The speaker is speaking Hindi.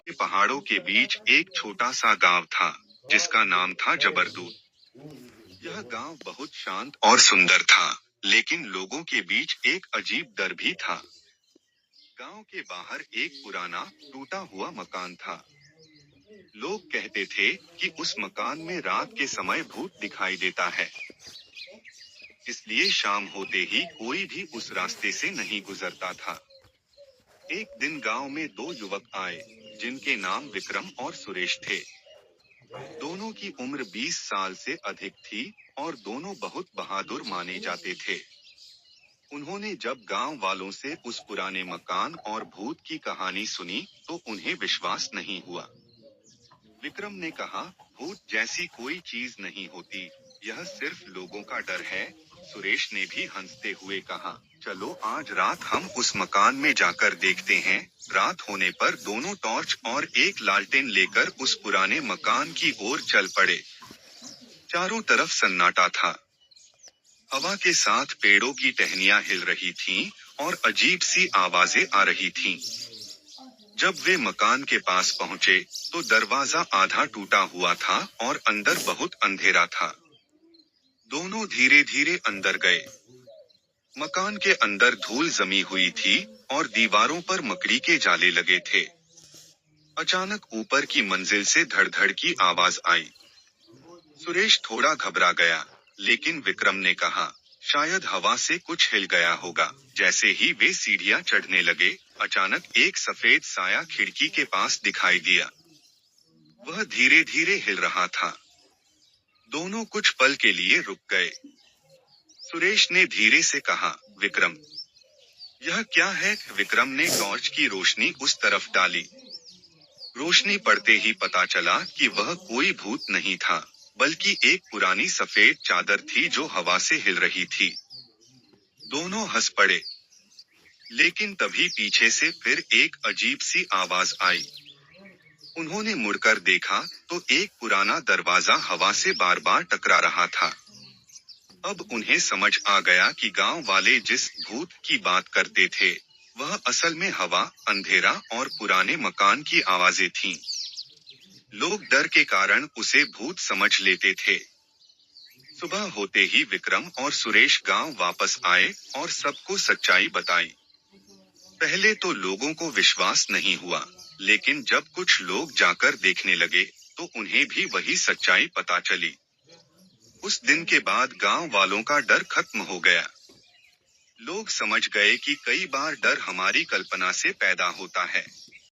के पहाड़ों के बीच एक छोटा सा गांव था, जिसका नाम था जबरदूत। यह गांव बहुत शांत और सुंदर था, लेकिन लोगों के बीच एक अजीब डर भी था। गांव के बाहर एक पुराना, टूटा हुआ मकान था। लोग कहते थे कि उस मकान में रात के समय भूत दिखाई देता है। इसलिए शाम होते ही कोई भी उस रास्ते से नहीं गुजरता था। एक दिन गांव में दो युवक आए, जिनके नाम विक्रम और सुरेश थे। दोनों की उम्र 20 साल से अधिक थी और दोनों बहुत बहादुर माने जाते थे। उन्होंने जब गांव वालों से उस पुराने मकान और भूत की कहानी सुनी, तो उन्हें विश्वास नहीं हुआ। विक्रम ने कहा, भूत जैसी कोई चीज नहीं होती, यह सिर्फ लोगों का डर है। सुरेश ने भी हंसते हुए कहा, चलो आज रात हम उस मकान में जाकर देखते हैं। रात होने पर दोनों टॉर्च और एक लालटेन लेकर उस पुराने मकान की ओर चल पड़े। चारों तरफ सन्नाटा था। हवा के साथ पेड़ों की टहनियां हिल रही थीं और अजीब सी आवाजें आ रही थीं। जब वे मकान के पास पहुंचे, तो दरवाजा आधा टूटा हुआ था और अंदर बहुत अंधेरा था। दोनों धीरे धीरे अंदर गए। मकान के अंदर धूल जमी हुई थी और दीवारों पर मकड़ी के जाले लगे थे। अचानक ऊपर की मंजिल से धड़-धड़ की आवाज आई। सुरेश थोड़ा घबरा गया, लेकिन विक्रम ने कहा, शायद हवा से कुछ हिल गया होगा। जैसे ही वे सीढ़ियां चढ़ने लगे, अचानक एक सफेद साया खिड़की के पास दिखाई दिया। वह धीरे धीरे हिल रहा था। दोनों कुछ पल के लिए रुक गए। सुरेश ने धीरे से कहा, विक्रम, यह क्या है? विक्रम ने टॉर्च की रोशनी उस तरफ डाली। रोशनी पड़ते ही पता चला कि वह कोई भूत नहीं था, बल्कि एक पुरानी सफेद चादर थी जो हवा से हिल रही थी। दोनों हंस पड़े। लेकिन तभी पीछे से फिर एक अजीब सी आवाज आई। उन्होंने मुड़कर देखा, तो एक पुराना दरवाजा हवा से बार बार टकरा रहा था। अब उन्हें समझ आ गया कि गांव वाले जिस भूत की बात करते थे, वह असल में हवा, अंधेरा और पुराने मकान की आवाजें थीं। लोग डर के कारण उसे भूत समझ लेते थे। सुबह होते ही विक्रम और सुरेश गांव वापस आए और सबको सच्चाई बताई। पहले तो लोगों को विश्वास नहीं हुआ, लेकिन जब कुछ लोग जाकर देखने लगे, तो उन्हें भी वही सच्चाई पता चली। उस दिन के बाद गांव वालों का डर खत्म हो गया। लोग समझ गए कि कई बार डर हमारी कल्पना से पैदा होता है।